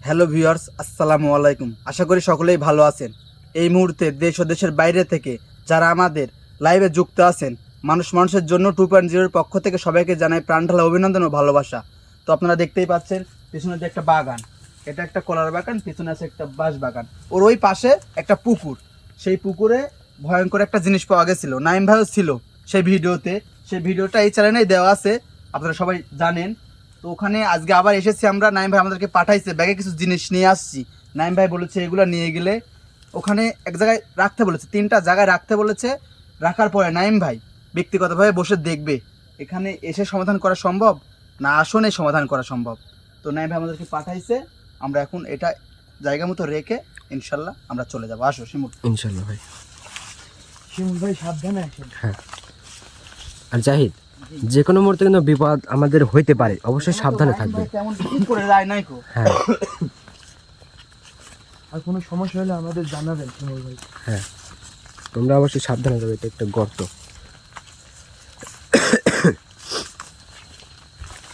Hello viewers, আসসালামু আলাইকুম। আশা করি সকলেই ভালো আছেন। এই মুহূর্তে দেশ ও দেশের বাইরে থেকে যারা আমাদের লাইভে যুক্ত আছেন, মানুষের জন্য 2.0 পক্ষ থেকে সবাইকে জানাই প্রাণঢালা অভিনন্দন ও ভালোবাসা। তো আপনারা দেখতেই পাচ্ছেন পিছনে যে একটা বাগান, এটা একটা কলার বাগান, পিছনে আছে একটা বাঁশ বাগান, ওর ওই পাশে একটা পুকুর। সেই পুকুরে ভয়ঙ্কর একটা জিনিস পাওয়া গেছিল, নাইম ভাইও ছিল সেই ভিডিওতে। সেই ভিডিওটা এই চ্যানেলেই দেওয়া আছে, আপনারা সবাই জানেন। তো ওখানে আজকে আবার এসেছি আমরা, নাইম ভাই আমাদেরকে পাঠাইছে, ব্যাগে কিছু জিনিস নিয়ে আসছি। নাইম ভাই বলেছে এগুলো নিয়ে গেলে ওখানে এক জায়গায় রাখতে বলেছে, 3টা জায়গায় রাখতে বলেছে। রাখার পরে নাইম ভাই ব্যক্তিগতভাবে বসে দেখবে এখানে এসে সমাধান করা সম্ভব না আসনে সমাধান করা সম্ভব। তো নাইম ভাই আমাদেরকে পাঠাইছে, আমরা এখন এটা জায়গা মতো রেখে ইনশাল্লাহ আমরা চলে যাবো। আসো শিমুল। ইনশাল্লাহ ভাই। শিমুল ভাই সাবধানে আসেন। হ্যাঁ, আর জাহিদ, যে কোনো মুহূর্তে কিন্তু বিপদ আমাদের হইতে পারে, অবশ্যই সাবধানে থাকবে। কেমন কি করে যায় নাই কো। হ্যাঁ আর কোনো সমস্যা হলে আমাদের জানাবেন শিমুল ভাই। হ্যাঁ, তোমরা অবশ্যই সাবধানে যাবে, এটা একটা গর্ত।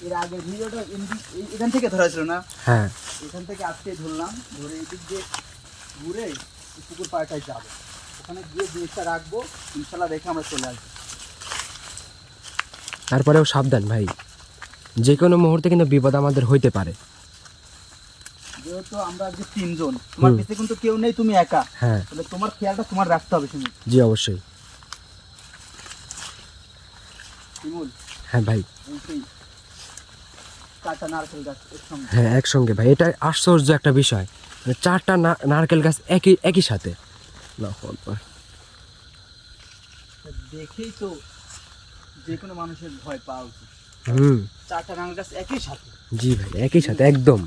এর আগে ভিডিওটা এখান থেকে ধরা ছিল না? হ্যাঁ, এখান থেকে আজকে ধরলাম, ধরে এদিক দিয়ে ঘুরে পুকুর পাড়টায় যাবো, ওখানে গিয়ে জিনিসটা রাখবো, ইনশাল্লাহ রেখে আমরা চলে আসবো। তারপরেও সাবধান ভাই, যে কোনো মুহূর্তে কিন্তু বিপদ আমাদের হইতে পারে। যেহেতু আমরা আজকে 3 জন, তোমার পিছে কিন্তু কেউ নেই, তুমি একা, হ্যাঁ তাহলে তোমার খেয়ালটা তোমার রাখতে হবে। জি অবশ্যই। শিমুল, হ্যাঁ ভাই, এই সেই 4টা নারকেল গাছ একসঙ্গে। হ্যাঁ একসঙ্গে ভাই, এটা আশ্চর্য একটা বিষয়, মানে 4টা নারকেল গাছ একই সাথে। আল্লাহু আকবার। দেখেই তো যে কোনো মানুষের ভয় পাওয়া উচিত। 4টা নারকেল গাছ একই সাথে। জি ভাই, একই সাথে, একদম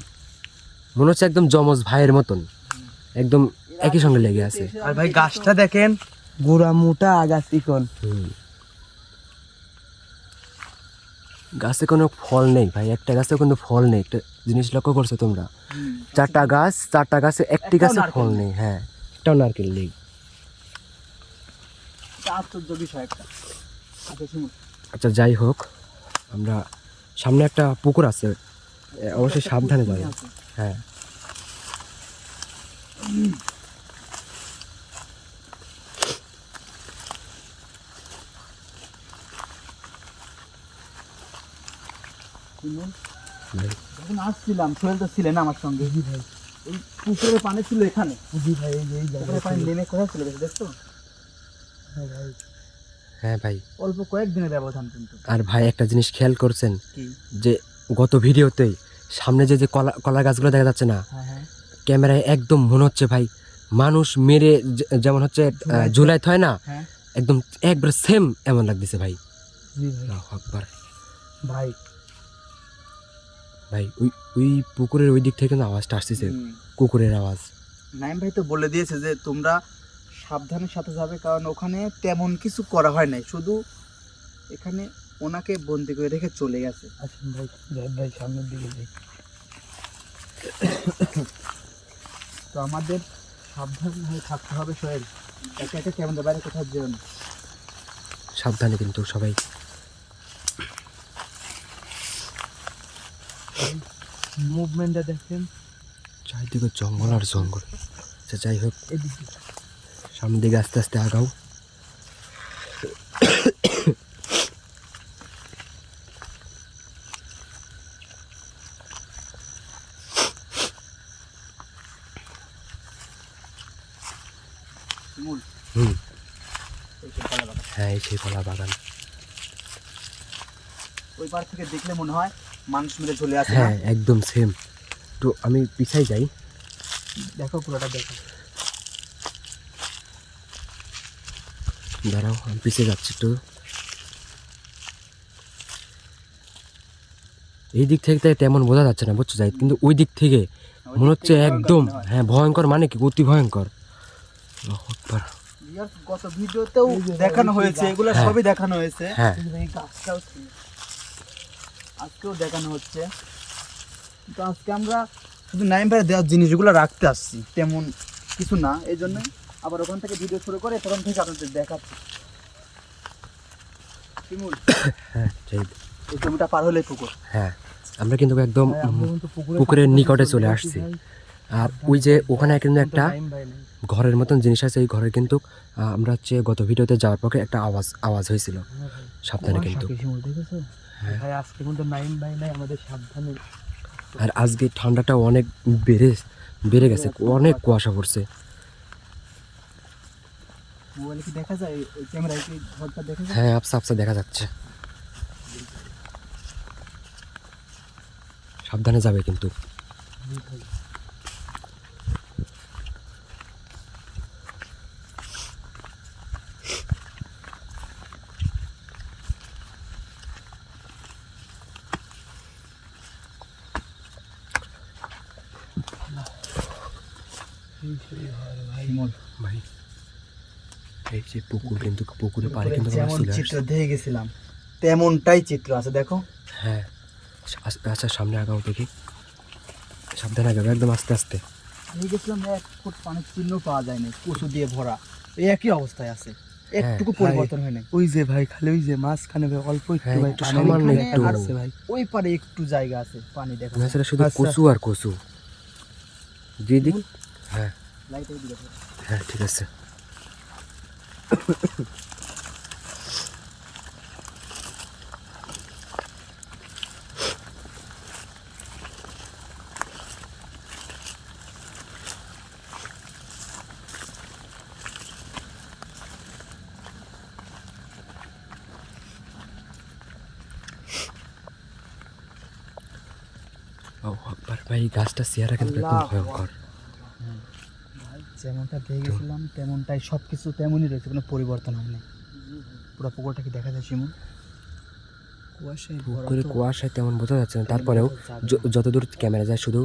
মনে হচ্ছে একদম জমজ ভাইয়ের মতন, একদম একই সঙ্গে লেগে আছে। আর ভাই গাছটা দেখেন, গোড়া মোটা আগাছ চিকন। গাছে কোনো ফল নেই ভাই, একটা গাছে কোনো ফল নেই। একটা জিনিস লক্ষ্য করছো তোমরা? 4টা গাছে একটি গাছে ফল নেই। হ্যাঁ, একটাও নারকেল নেই। আশ্চর্য বিষয় একটা। আচ্ছা শিমুল, আচ্ছা যাই হোক, আমরা সামনে একটা পুকুর আছে, অবশ্যই সাবধানে যাবে। হ্যাঁ, শিমুল, ভাই। যখন আসছিলাম সোহেল তো ছিলেন আমার সঙ্গে। জি ভাই, ওই পুকুরের পানি ছিল এখানে, জি ভাই, এই যে এই পুকুরের জায়গায় পানি ছিল। নেমে কোথায় চলে গেছে দেখছো? হ্যাঁ ভাই, হ্যাঁ ভাই, অল্প কয়েকদিনের ব্যবধান কিন্তু। আর ভাই একটা জিনিস খেয়াল করছেন কি? যে গত ভিডিওতেই সামনে যে কলা গাছগুলো দেখা যাচ্ছে না, হ্যাঁ হ্যাঁ, ক্যামেরায় একদম মনে হচ্ছে ভাই মানুষ মেরে যেমন হচ্ছে ঝুলাইতে হয় না, হ্যাঁ। একদম একবার সেম এমন লাগতেছে ভাই। জি ভাই। আল্লাহু আকবার। ভাই ভাই ওই পুকুরের ওই দিক থেকে কিন্তু আওয়াজটা আসতেছে, কুকুরের আওয়াজ। নাইম ভাই তো বলে দিয়েছে যে তোমরা সাবধানের সাথে যাবে, কারণ ওখানে তেমন কিছু করা হয় নাই, শুধু এখানে ওনাকে বন্দি করে রেখে চলে গেছে। আসেন ভাই, যাই ভাই, সামনের দিকে যাই। তো আমাদের সাবধান হয়ে থাকতে হবে সোহেল, একা একা কেমন বাইরে কোথাও যেও না। সাবধানে কিন্তু সবাই। মুভমেন্টটা দেখেন, চারিদিকে জঙ্গল আর জঙ্গল। আচ্ছা যাই হোক, এদিকে সামনের দিকে আস্তে আস্তে আগাও। শিমুল, হুম, এই যে কলা বাগান। হ্যাঁ এই সেই কলা বাগান। ওই পার থেকে দেখলে মনে হয় মানুষ মেরে চলে আসে। হ্যাঁ একদম সেম। তো আমি পিছাই যাই। দেখো পুরোটা দেখো। দাঁড়াও, আমি পিছিয়ে যাচ্ছি একটু। এই দিক থেকে তেমন বোঝা যাচ্ছে না, বুঝছো যাই, কিন্তু ওই দিক থেকে মনে হচ্ছে একদম, হ্যাঁ ভয়ঙ্কর, মানে কি অতি ভয়ঙ্কর। আল্লাহু আকবার। গত ভিডিওতেও দেখানো হয়েছে, এগুলো হ্যাঁ। সবই দেখানো হয়েছে। হ্যাঁ এই গাছটাও ছিল, আজকেও দেখানো হচ্ছে। কিন্তু আজকে আমরা শুধু নাইম ভাই দেওয়ার জিনিসগুলো রাখতে আসছি, তেমন কিছু না। এই জন্য আবার ওখান থেকে ভিডিও শুরু করে তখন থেকে আপনাদের দেখাচ্ছি। শিমুল, হ্যাঁ যাই। এই জমিটা পার হলে পুকুর। হ্যাঁ আমরা কিন্তু একদম পুকুরের নিকটে চলে আসছি। আর ওই যে ওখানে কিন্তু একটা ঘরের মতন জিনিস আছে, এই ঘরে কিন্তু আমরা হচ্ছে গত ভিডিওতে যাওয়ার পরে একটা আওয়াজ হয়েছিল, সাবধানে কিন্তু। হ্যাঁ। ভাই আজকে কিন্তু নাইম ভাই নাই, আমাদের সাবধানে। আর আজকে ঠান্ডাটা অনেক বেড়ে গেছে, অনেক কুয়াশা পড়ছে। মোবাইলে কি দেখা যায়, ওই ক্যামেরায় কি ঘরটা দেখা যায়? হ্যাঁ, আবসা আবসা দেখা যাচ্ছে। সাবধানে যাবে কিন্তু। ভাই এই যে পুকুর, কিন্তু পুকুরে পাড়ে কিন্তু আমরা যেমন চলে চিত্র আসছি। দেখে গেছিলাম তেমনটাই চিত্র আছে, দেখো। হ্যাঁ, আচ্ছা সামনে আগাও দেখি, সাবধানে আগাবে একদম আস্তে আস্তে। আমি গেছিলাম, 1 ফুট পানির চিহ্ন পাওয়া যায়নি, কচু দিয়ে ভরা, এই একই অবস্থায় আছে, একটুকু পরিবর্তন হয় নাই। ওই যে ভাই খালি ওই যে মাঝখানে ভাই অল্প একটু হ্যাঁ, ভাই একটু পানি সামান্য এখানে একটু। আসছে ভাই। ওই পারে একটু জায়গা আছে পানি দেখা যায়। শুধু আচ্ছা। কচু আর কচু। দিদি, হ্যাঁ লাইটের দিকে ধরো। হ্যাঁ ঠিক আছে। ও আকবার ভাই, এই গাছটা চেহারা কিন্তু একদম আল্লাহু ভয়ঙ্কর। ভাই যেমনটা দেখে গেছিলাম তেমনটাই সব কিছু তেমনই রয়েছে, কোনো পরিবর্তন হয়নি। পুরো পুকুরটা কি দেখা যায় শিমুল? কুয়াশায় ভরা পুকুরে তো। কুয়াশায় তেমন বোঝা যাচ্ছে না, তারপরেও যতদূর ক্যামেরা যায় শুধু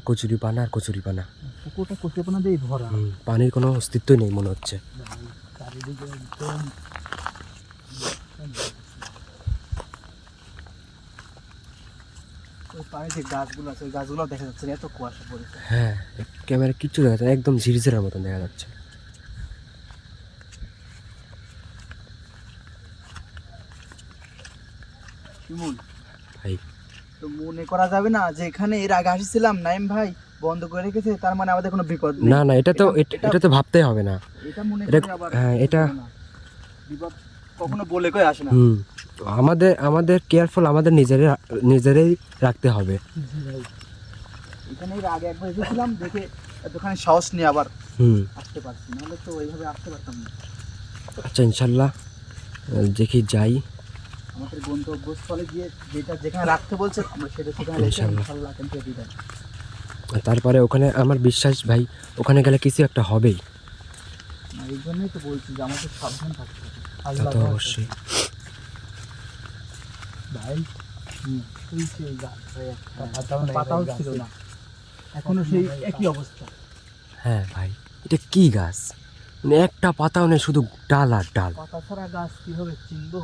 কচুরি পানা আর কচুরি পানা। পুকুরটা কচুরিপানা দিয়েই ভরা। পানির কোনো অস্তিত্বই নেই মনে হচ্ছে। চারিদিকে একদম ওই পাড়ে যে গাছগুলো আছে, ওই গাছগুলো দেখা যাচ্ছে না, এত কুয়াশা পড়েছে। হ্যাঁ, ক্যামেরা কিচ্ছু দেখা যাচ্ছে না, একদম ঝিরঝিরার মতন দেখা যাচ্ছে। শিমুল, ভাই তো মনে করা যাবে না যে এখানে এর আগে আসছিলাম, নাইম ভাই বন্ধ করে রেখেছে, তার মানে আমাদের কোনো বিপদ নেই। না না, এটা তো ভাবতেই হবে না। এটা মনে এটা- করে আবার হ্যাঁ, এটা- না, বিপদ কখনো বলে কই আসে না। তো আমাদের কেয়ারফুল আমাদের নিজেরাই রাখতে হবে। এখানে এর আগে একবার এসেছিলাম, দেখে এতখানি সাহস নিয়ে আবার হুম আসতে পারছি, নাহলে তো ওইভাবে আসতে পারতাম না। আচ্ছা ইনশাল্লাহ দেখি যাই। আমাদের গন্তব্যস্থলে গিয়ে যেটা যেখানে রাখতে বলছে আমরা সেটা সেখানে রেখে ইনশাল্লাহ। ইনশাআল্লাহ এখান থেকে বিদায়। তারপরে ওখানে আমার বিশ্বাস ভাই, ওখানে গেলে কিছু একটা হবেই। আর এই জন্যই তো বলছি যে আমাদের সাবধান থাকতে হবে। তা আল্লাহ তো ভরসা। অবশ্যই। ভাই ওই সেই গাছ ভাই, একটা পাতাও পাতাও নাই ভাই ছিল গাছে। না, এখনো সেই একই অবস্থা। হ্যাঁ ভাই, এটা কি গাছ? মানে একটা পাতাও নেই, শুধু ডাল আর ডাল। পাতা ছাড়া গাছ কিভাবে চিনবো?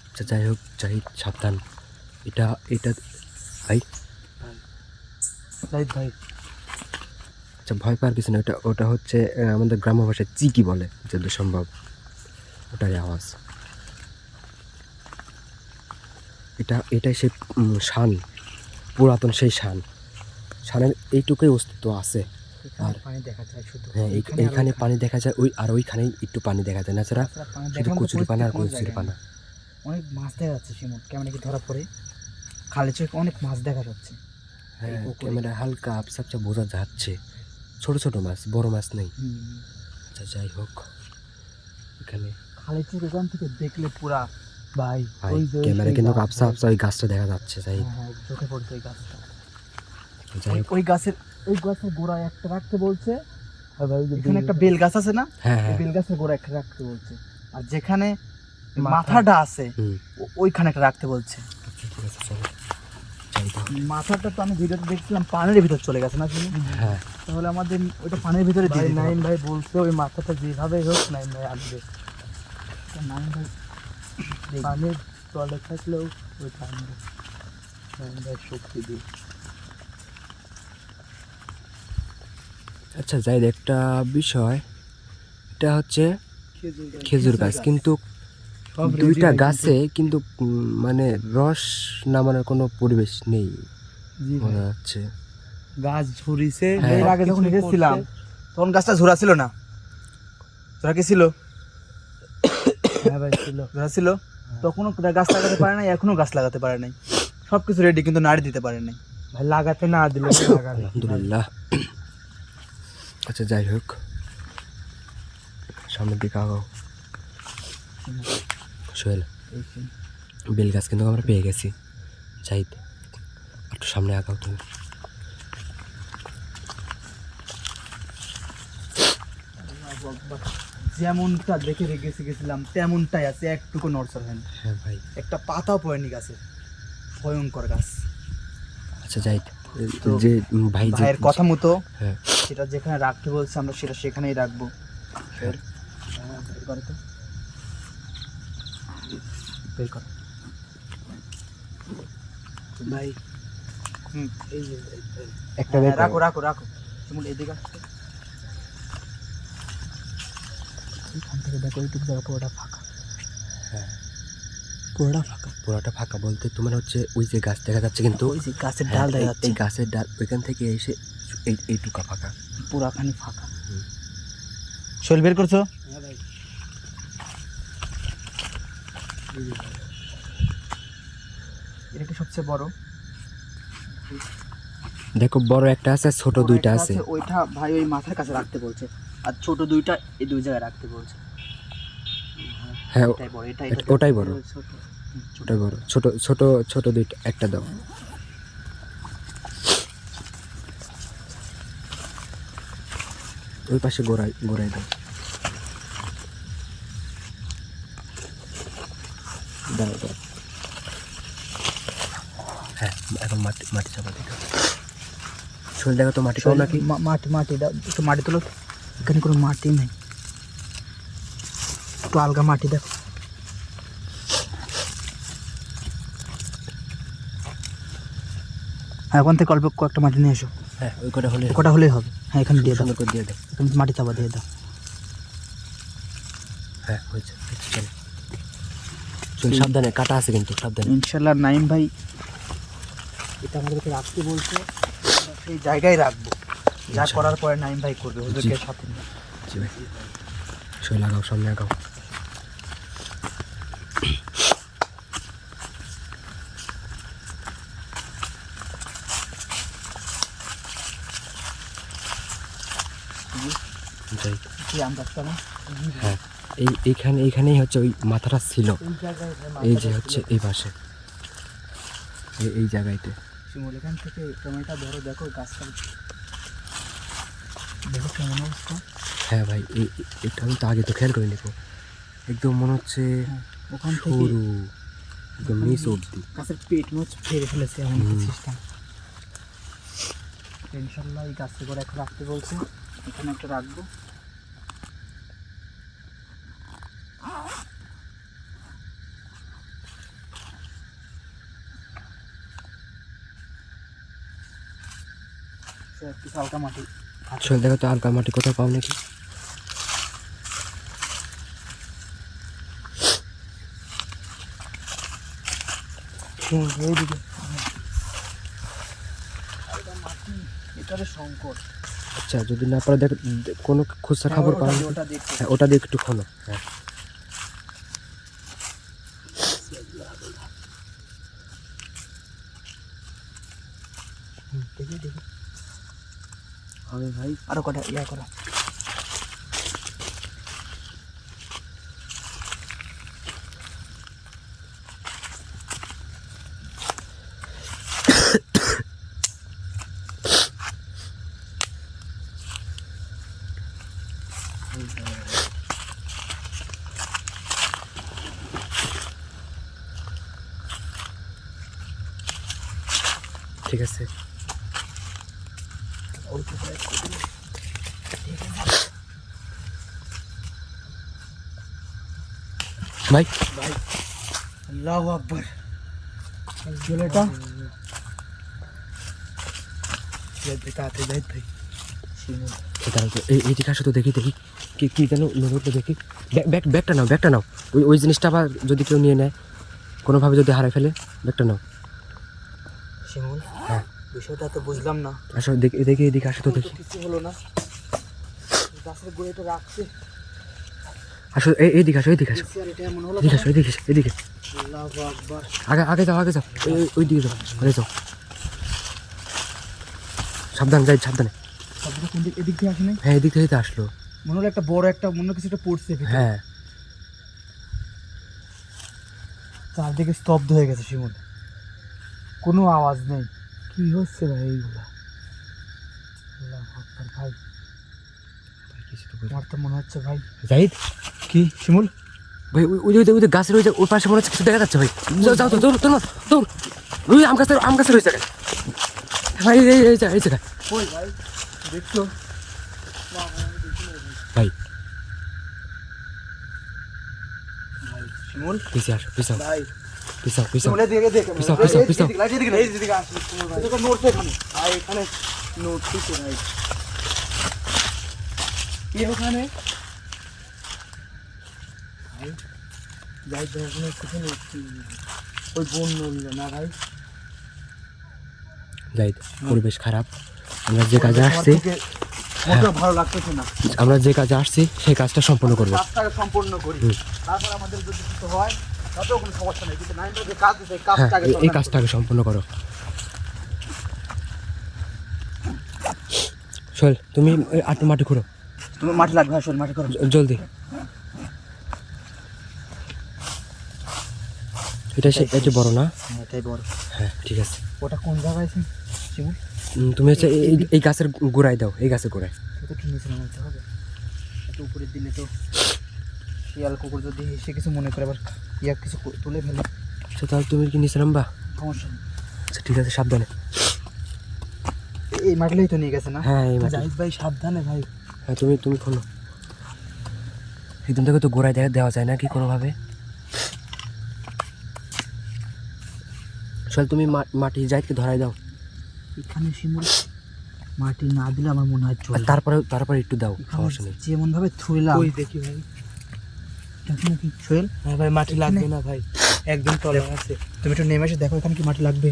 আচ্ছা যাই হোক, যাই সাবধান। এটা এটা ভাই, জাহিদ ভাই, আচ্ছা ভয় পাওয়ার কিছু না। ওটা হচ্ছে আমাদের গ্রাম্য ভাষায় চিকি বলে যত সম্ভব, ওটাই আওয়াজ। এটাই সেই শান, পুরাতন সেই শানের এইটুকুই অস্তিত্ব আছে। এখানে পানি দেখা যায় শুধু। হ্যাঁ, এইখানে পানি দেখা যায়, ওইখানেই একটু পানি দেখা যায় না, ছাড়া তাছাড়া পানি শুধু দেখার মতো কচুরি পানা আর পরিস্থিতি কোনো কচুরি জায়গায় পানা। নেই। অনেক মাছ দেখা যাচ্ছে শিমুল, ক্যামেরা কি ধরা পড়ে? খালে চোখে অনেক মাছ দেখা যাচ্ছে। হ্যাঁ, এই পুকুরে। ক্যামেরা হালকা আপসা আপসা বোঝা যাচ্ছে, ছোট ছোট মাছ, বড় মাছ নেই। আচ্ছা যাই হোক, এখানে খালে চোখে এখান থেকে দেখলে পুরা ভাই, ভাই ওই যে ওই ক্যামেরা সেই কিন্তু গাছ, আপসা আপসা ওই গাছটা দেখা যাচ্ছে। যাই হ্যাঁ, হ্যাঁ, চোখে পড়ছে ওই গাছটা। যাই হোক, ওই গাছের গোড়ায় একটা রাখতে বলছে। আর ভাই ওই যে এখানে একটা বেল গাছ আছে না, হ্যাঁ ওই হ্যাঁ বেল গাছের গোড়ায় একটা রাখতে বলছে। আর যেখানে মাথাটা আছে হুম ওইখানে একটা রাখতে বলছে। আচ্ছা ঠিক আছে, চলো যাই তাহলে। মাথাটা তো আমি ভিডিওতে দেখছিলাম পানির ভিতর চলে গেছে না শিমুল? হ্যাঁ তাহলে আমাদের ওইটা পানির ভিতরে ভাই দিয়ে দিতে নাইম হবে। ভাই বলছে ওই মাথাটা যেভাবে হোক নাইম ভাই আসবে। নাইম ভাই, পানির তলে থাকলেও ওইটা আনবে নাইম ভাই শক্তি দিয়ে। আচ্ছা যাই একটা বিষয়, এটা হচ্ছে খেজুর গাছ, কিন্তু দুইটা গাছে কিন্তু মানে রস নামানোর কোনো পরিবেশ নেই মনে হচ্ছে। গাছ ঝরিছে, হ্যাঁ। এর আগে যখন এসেছিলাম তখন গাছটা ঝোরা ছিল না, ঝোরা কি ছিল? হ্যাঁ ভাই ছিল। ঝোরা ছিল, তখনও গাছ লাগাতে পারে নাই, এখনো গাছ লাগাতে পারে নাই। সব কিছু রেডি, কিন্তু নাড়ি দিতে পারে নাই। ভাই লাগাতে না দিলে লাগাবে। আলহামদুলিল্লাহ। আচ্ছা যাই হোক, সামনের দিকে আগাও। সোহেল, বেল গাছ কিন্তু আমরা পেয়ে গেছি। চাইতে একটু সামনে আগাও তুমি। যেমনটা দেখে গেছিলাম তেমনটাই আছে, একটুকু নড়চড় হয়নি, হ্যাঁ ভাই। একটা পাতাও পড়েনি গাছে। ভয়ঙ্কর গাছ। আচ্ছা যাই, তো যে ভাই যে ভাইয়ের কথা মতো হ্যাঁ সেটা যেখানে রাখতে বলছে আমরা সেটা সেখানেই রাখবো। বের করো তো। বের করো। ভাই হুম, এই যে একটা হ্যাঁ, দেখো। রাখো রাখো রাখো। যেমন এদিকে আসছে। এখান থেকে দেখো এইটুকু জায়গা পুরোটা ফাঁকা। হ্যাঁ পুরোটা ফাঁকা। পুরাটা ফাঁকা বলতে তোমার হচ্ছে ওই যে গাছ দেখা যাচ্ছে, কিন্তু ওই যে গাছের হ্যাঁ, ডাল দেখা এই- যাচ্ছে, এই গাছের ডাল ওইখান থেকে এসে এইটুকা ফাঁকা। পুরাখানি ফাঁকা। হুম। শৈল বের করছো? হ্যাঁ ভাই এটা কি সবচেয়ে বড়? দেখো বড় একটা আছে, ছোট বড় দুইটা একটা আছে। ওইটা ভাই ওই মাথার কাছে রাখতে বলছে, আর ছোট দুইটা এই দুই জায়গায় রাখতে বলছে। হ্যাঁ এটাই বড়, এটাই ওটাই বড়, ছোট। ওটাই বড়। ছোট ছোট ছোট দুইটা একটা দাও। ওই পাশে গোড়ায় গোড়ায় দাও। দাও দাও। হ্যাঁ এখন মাটি মাটি চাপা দিতে হবে। শোল দেখো তো মাটি পাও নাকি? মাটি মাটি দাও, একটু মাটি তোলো। এখানে কোনো মাটি নেই, একটু আলগা মাটি দেখো। হ্যাঁ, ওখান থেকে অল্প কয়েকটা মাটি নিয়ে এসো। হ্যাঁ ওই কটা হলে কটা হলেই হবে। হ্যাঁ, এখানে দিয়ে দাও, সুন্দর করে দিয়ে দাও। তুমি মাটি চাপা দিয়ে দাও। হ্যাঁ হয়েছে হয়েছে, চলো। শোন সাবধানে, কাটা আছে কিন্তু, সাবধানে। ইনশাল্লাহ নাইম ভাই এটা আমাদেরকে রাখতে বলছে, আমরা সেই জায়গায় রাখবো। যা ইনশাল্লাহ। করার পরে নাইম ভাই করবে, ওদেরকে জি। সাথে নিয়ে। জি ভাই, শোল লাগাও, সামনে আগাও। যাই। কি আম গাছটা না? হ্যাঁ এইখানেই হচ্ছে ওই মাথাটা ছিল। এই যে হচ্ছে এই পাশে, এই জায়গাতে। শিমুল এখান থেকে টমেটো ধরো, দেখো গাছটা দেখো কেমন অবস্থা। হ্যাঁ ভাই, এটা আমি তো আগে তো খেয়াল করিনি তো। একদম মনে হচ্ছে হ্যাঁ, ওখান থেকে সরু, একদম নিচ অব্দি। গাছের পেট মোচ ফেরে ফেলেছে এমন হুম। সিস্টেম। ইনশাল্লাহ এই গাছটা করে এখন রাখতে বলছে, এখানে একটা রাখবো। একটু হালকা মাটি শোল দেখো তো হালকা মাটি কোথাও পাও নাকি? এইদিকে এটারে সংকট। আচ্ছা যদি না পারো দেখো, কোনো খুচরা খাবার পাও নাকি? ওটা দেখো। হ্যাঁ ওটা দিয়ে একটু খোলো। হ্যাঁ দেখি দেখি হবে ভাই, আরো কটা ইয়া করো। ঠিক আছে। ভাই ভাই আল্লাহু আকবার, ছেলেটা যাই ভাই, তাড়াতাড়ি যাই ভাই। শিমুল তাহলে তো এই দিকে আসো তো দেখি দেখি কি যেন নোটটা দেখি ব্যাগটা নাও ওই জিনিসটা আবার যদি কেউ নিয়ে নেয় কোনোভাবে যদি হারাই ফেলে ব্যাগটা নাও। শিমুল, হ্যাঁ বিষয়টা তো বুঝলাম না। আসো দেখি এদিকে আসো তো দেখি। কিছু হলো না, গাছের গোড়াটা রাখছে। আসো এইদিকে আসো এদিকে আসো এটা এমন হলো। এদিকে আল্লাহু আকবার। আগে যাও ওই দিকে যাও আগে যাও। সাবধানে শব্দটা কোন দিক? এদিক দিয়ে আসে নাই? হ্যাঁ এদিক থেকে আসলো। মনে হলো একটা বড় একটা মনে কিছু একটা পড়ছে ভিতরে। হ্যাঁ চারদিকে স্তব্ধ হয়ে গেছে শিমুল, কোনো আওয়াজ নেই। কি হচ্ছে ভাই এইগুলা? আল্লাহু আকবার ভাই, আমার তো মনে হচ্ছে ভাই। জাহিদ কি শিমুল? ভাই ওই যে গাছের ওই পাশে মনে হচ্ছে কিছু দেখা যাচ্ছে ভাই। যাও তো দৌড় ওই আম গাছের ওই জায়গায় ভাই, এই জায়গায় কই ভাই দেখছো? ভাই শিমুল পিছিয়ে আসো পিছাও ভাই, পিছাও শিমুলের দিকে দেখে পিছাও। লাইট এদিকে না, এই দিকে আসো শিমুল ভাই। এটা নড়ছে এখানে ভাই, এখানে নড়ছে ভাই। কি ওখানে ভাই? যাই তো ওখানে কিছু নড়ছে, ওই বোন নড়লো না ভাই। জাহিদ পরিবেশ খারাপ, আমরা যে কাজে আসছি মোটেও ভালো লাগতেছে না। আমরা যে কাজে আসছি সেই কাজটা সম্পন্ন করবো। কাজটাকে সম্পূর্ণ করি, তারপর আমাদের যদি কিছু হয় তাতেও কোনো সমস্যা নেই, কিন্তু নাইনটা যে কাজ দিচ্ছে এই হ্যাঁ কাজটাকে এই কাজটাকে সম্পন্ন করো। সোহেল তুমি আটু মাটি খুঁড়ো, তুমি মাটি লাগবে। আসলে মাটি করো জলদি। এটা বড় না? হ্যাঁ এটাই বড়। হ্যাঁ ঠিক আছে। ওটা কোন জায়গায় আছে শিমুল? তুমি হচ্ছে এই গাছের গোড়ায় দাও, এই গাছের গোড়ায়। ওটা কি নিচে নামাতে হবে? এত উপরে দিলে তো শিয়াল কুকুর যদি এসে কিছু মনে করে আবার ইয়া কিছু তুলে ফেলে, আচ্ছা তাহলে তুমি কি নিচে নামবা? সমস্যা নেই। আচ্ছা ঠিক আছে, সাবধানে। এই মাটিলেই তো নিয়ে গেছে না? হ্যাঁ এই মাটি। জাহিদ ভাই সাবধানে ভাই। হ্যাঁ তুমি খোলো। একদম থেকে তো গোড়ায় দেওয়া যায় না কি কোনোভাবে? চল তুমি মাটি জাহিদকে ধরাই দাও। এখানে শিমুল মাটি না দিলে আমার মনে হয় আর চলবে। তারপরে একটু দাও, সমস্যা নেই। যেমন ভাবে থুইলাম ওই দেখি ভাই। এখানে কি সোহেল? হ্যাঁ ভাই, মাটি লাগবে না ভাই, একদম তলা আছে। তুমি একটু নেমে এসে দেখো এখানে কি মাটি লাগবে।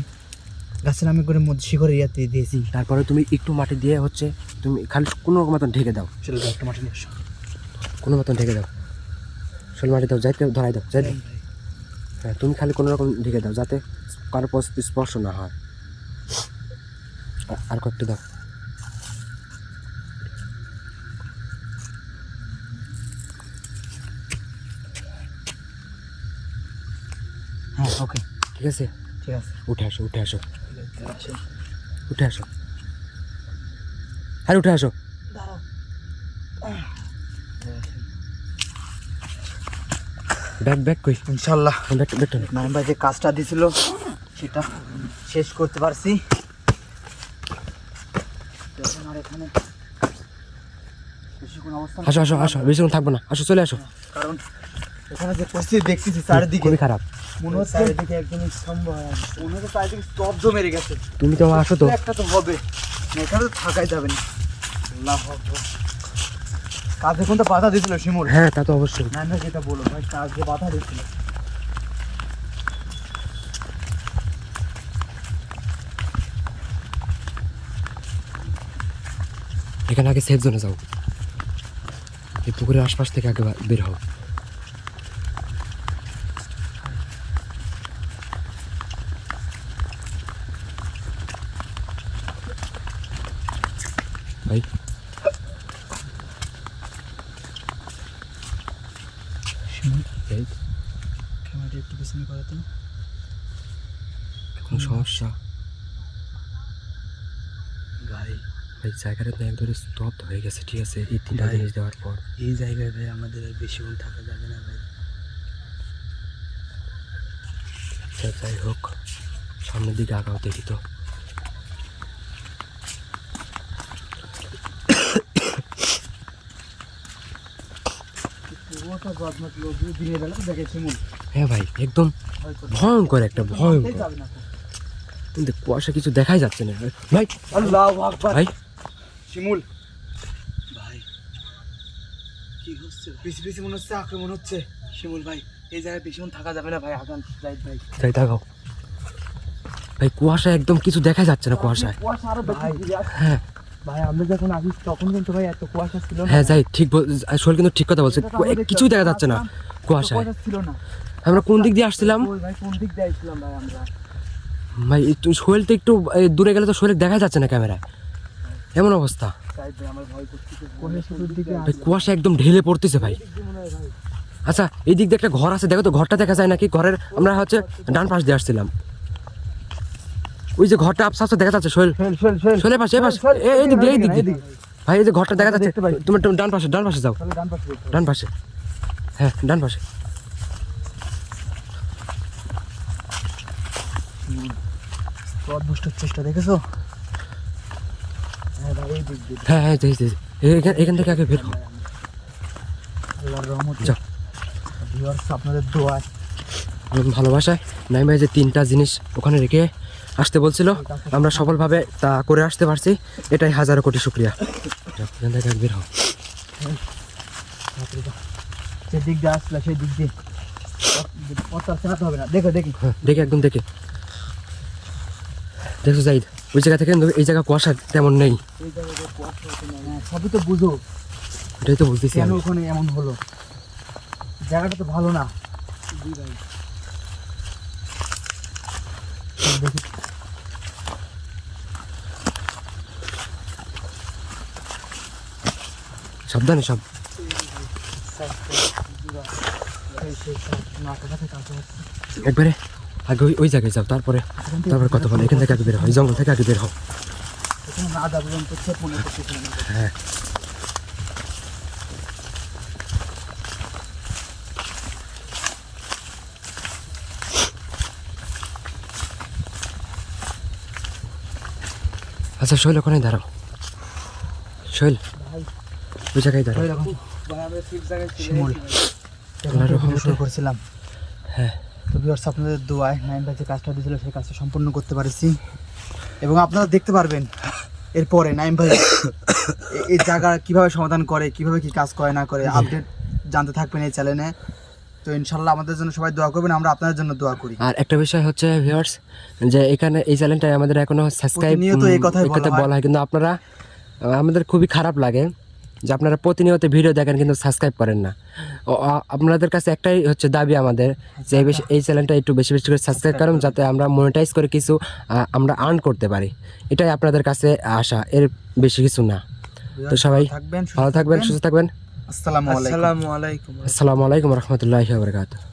গাছের আমি করে মধ্যে শিখরে ইয়াতে দিয়েছি। তারপরে তুমি একটু মাটি দিয়ে হচ্ছে তুমি খালি কোনো মতন ঢেকে দাও, চলে যাও, একটা মাটি নিয়ে এসো। কোনো মতন ঢেকে দাও। চল মাটি দাও, জাহিদকে ধরাই দাও। জাহিদ হ্যাঁ তুমি খালি কোনো রকম ঢেকে দাও যাতে কারো স্পর্শ না হয়। আর কয়েকটা দাও। হ্যাঁ ওকে ঠিক আছে ঠিক আছে। উঠে আসো আসো। আরে উঠে আসো। দাঁড়াও। ব্যাগ কই? ইনশাল্লাহ ব্যাগটা নাইম ভাই যে কাজটা দিছিল সেটা শেষ করতে পারছি। এখন আর এখানে বেশিক্ষণ অবস্থান আসো বেশিক্ষণ থাকবো না, আসো চলে আসো। কারণ এখানে যে পরিস্থিতি দেখতেছি চারিদিকে খুবই খারাপ। মনে হচ্ছে চারিদিকে একদম স্তম্ভ হয়ে আছে। মনে হচ্ছে চারিদিকে স্তব্ধ মেরে গেছে। তুমি তো আসো তো। একটা তো হবে না, এখানে তো থাকাই যাবে না। আল্লাহ আকবার। কাজে কোনটা বাধা দিছিল শিমুল? হ্যাঁ তা তো অবশ্যই। না যেটা বলো ভাই, কাজে বাধা দিছিল। এখানে আগে সেফ জোনে যাও, এই পুকুরের আশপাশ থেকে আগে বের হও। ভাই শিমুল এই ক্যামেরাটা একটু পিছনে করো তো। কোনো সমস্যা? ভাই ভাই জায়গাটা তো একবারে স্তব্ধ হয়ে গেছে, ঠিক আছে এই তিনটা ভাই। জিনিস দেওয়ার পর। এই জায়গায় ভাই আমাদের আর বেশিক্ষণ থাকা যাবে না ভাই। আচ্ছা যাই হোক, সামনের দিকে আগাও দেখি তো। পুরোটা জজমেন্ট লোক দিনের বেলা তো দেখে শিমুল হ্যাঁ ভাই একদম ভয়ঙ্কর একটা ভয়ঙ্কর, যাবে না তো। কিন্তু কুয়াশা কিছু দেখাই যাচ্ছে না ভাই। আল্লাহু আকবার। ভাই শিমুল পিছি পিছি মনে হচ্ছে আক্রমণ হচ্ছে। শিমুল ভাই এই জায়গায় বেশিক্ষণ থাকা যাবে না ভাই, আগান জাহিদ ভাই। যাই দেখাও ভাই, কুয়াশা একদম কিছু দেখা যাচ্ছে না কুয়াশায়। কুয়াশা আরো বেশি ঘিরে আসছে। হ্যাঁ ভাই আমরা যখন আসি তখন কিন্তু ভাই এত কুয়াশা ছিল না। হ্যাঁ যাই ঠিক সোহেল কিন্তু ঠিক কথা বলছে, কিছুই দেখা যাচ্ছে না কুয়াশায়। কুয়াশা ছিল না। আমরা কোন দিক দিয়ে আসছিলাম ওই ভাই কোন দিক দিয়ে আসছিলাম ভাই আমরা? ভাই? একটু সোহেল তো একটু দূরে গেলে তো সোহেল দেখা যাচ্ছে না ক্যামেরায়, এমন অবস্থা। জাহিদ ভাই আমার ভয় করতেছে। কুয়াশার দিকে ভাই কুয়াশা একদম ঢেলে পড়তেছে ভাই। মনে হয় ভাই। আচ্ছা এই দিক দিয়ে একটা ঘর আছে, দেখো তো ঘরটা দেখা যায় নাকি? ঘরের আমরা হচ্ছে ডান পাশ দিয়ে আসছিলাম, ওই যে ঘরটা আপসা আপসা দেখা যাচ্ছে। সোহেল সোহেলের পাশে, এই পাশে, এই দিক দিয়ে, এই দিক দিয়ে ভাই, এই যে ঘরটা দেখা যাচ্ছে। তুমি ডান পাশে, ডান পাশে যাও, ডান পাশে দেখতে ডান পাশে, হ্যাঁ ডান পাশে। পথ বুঝতে চেষ্টা দেখেছো? হ্যাঁ ভাই এই দিক দিয়ে। হ্যাঁ হ্যাঁ এখান থেকে আগে বের হও। আল্লাহর রহমতে যাও। ভিউয়ার্স আপনাদের দোয়া। ভালোবাসায় নাই ভাই যে 3টা জিনিস ওখানে রেখে আসতে বলছিল, আমরা সফলভাবে তা করে আসতে পারছি, এটাই হাজারো কোটি শুক্রিয়া। যাও, এখান থেকে আগে বের হও। সেই দিক দিয়ে আসলে সেই দিক দিয়ে পথটা চেনাতে হবে না। দেখো দেখি হ্যাঁ, দেখে একদম দেখে দেখছো জাহিদ, ওই জায়গা থেকে কিন্তু এই জায়গা কুয়াশা তেমন নেই। এই জায়গায় কুয়াশা হচ্ছে না। হ্যাঁ, সবই তো বুঝো এটাই তো বুঝতেছি কেন আমি। ওখানে এমন হলো। জায়গাটা তো ভালো না। জি ভাই দেখি। সাবধানে সব। একবারে আগে ওই জায়গায় যাও, তারপরে কথা বলো। এখান থেকে আগে বের হও, এই জঙ্গল থেকে আগে বের হও। এখানে না যাবো তো চেপ মনে করতেছি না। হ্যাঁ আচ্ছা সোহেল ওখানে দাঁড়াও, সোহেল ওই জায়গায় দাঁড়াও। শিমুল আল্লাহর রহমতে। শুরু করছিলাম। হ্যাঁ তো ভিউয়ার্স আপনাদের দোয়ায় নাইম ভাই যে কাজটা দিয়েছিল সেই কাজটা সম্পূর্ণ করতে পারছি, এবং আপনারা দেখতে পারবেন এরপরে নাইম ভাই এই জায়গা কিভাবে সমাধান করে, কিভাবে কি কাজ করে না করে আপডেট জানতে থাকবেন এই চ্যানেলে। তো ইনশাল্লাহ আমাদের জন্য সবাই দোয়া করবেন, আমরা আপনাদের জন্য দোয়া করি। আর একটা বিষয় হচ্ছে ভিউয়ার্স, যে এখানে এই চ্যানেলটায় আমাদের এখনো সাবস্ক্রাইব প্রতিনিয়ত এই কথাই বলা হয়, কিন্তু আপনারা আমাদের খুবই খারাপ লাগে যে আপনারা প্রতিনিয়ত ভিডিও দেখেন কিন্তু সাবস্ক্রাইব করেন না। আপনাদের কাছে একটাই হচ্ছে দাবি আমাদের, যে এই চ্যানেলটা একটু বেশি বেশি করে সাবস্ক্রাইব করুন, যাতে আমরা মনিটাইজ করে কিছু আমরা আর্ন করতে পারি। এটাই আপনাদের কাছে আশা, এর বেশি কিছু না। তো সবাই ভালো থাকবেন, সুস্থ থাকবেন। আসসালামু আলাইকুম। আসসালামু আলাইকুম রহমতুল্লাহি ওয়া বারাকাতুহু।